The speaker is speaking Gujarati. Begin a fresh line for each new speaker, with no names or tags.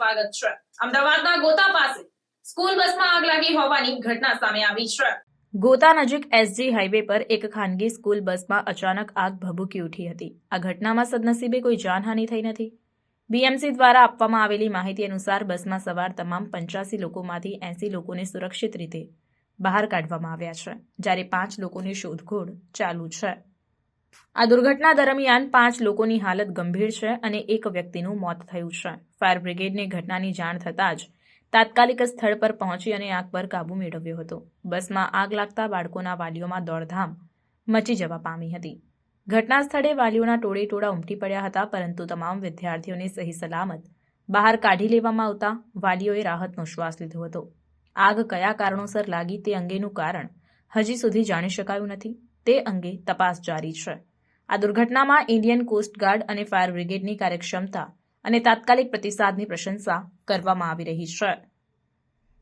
સ્વાગત છે। અમદાવાદના ગોતા પાસે સ્કૂલ બસમાં આગ લાગી હોવાની ઘટના સામે આવી છે। ગોતા નજીક એસજી હાઈવે પર એક ખાનગી સ્કૂલ બસમાં અચાનક આગ ભભૂકી ઉઠી હતી। આ ઘટનામાં સદનસીબે કોઈ જાનહાનિ થઈ નથી। બીએમસી દ્વારા આપવામાં આવેલી માહિતી અનુસાર બસમાં સવાર તમામ 85 લોકોમાંથી 80 લોકોને સુરક્ષિત રીતે બહાર કાઢવામાં આવ્યા છે, જ્યારે 5 લોકોની શોધખોળ ચાલુ છે। આ દુર્ઘટના દરમિયાન 5 લોકોની હાલત ગંભીર છે અને એક વ્યક્તિનું મોત થયું છે। ફાયર બ્રિગેડને ઘટનાની જાણ થતાં જ તાત્કાલિક સ્થળ પર પહોંચી અને આગ પર કાબૂ મેળવ્યો હતો। બસમાં આગ લાગતા બાળકોના વાલીઓમાં દોડધામ મચી જવા પામી હતી। ઘટના સ્થળે વાલીઓના ટોળે-ટોળા ઉમટી પડ્યા હતા, પરંતુ તમામ વિદ્યાર્થીઓને સહી સલામત બહાર કાઢી લેવામાં આવતા વાલીઓએ રાહતનો શ્વાસ લીધો હતો। આગ કયા કારણોસર લાગી તે અંગેનું કારણ હજી સુધી જાણી શકાયું નથી। તે અંગે તપાસ જારી છે। આ દુર્ઘટનામાં ઇન્ડિયન કોસ્ટગાર્ડ અને ફાયર બ્રિગેડની કાર્યક્ષમતા અને તાત્કાલિક પ્રતિસાદની પ્રશંસા કરવામાં આવી રહી છે।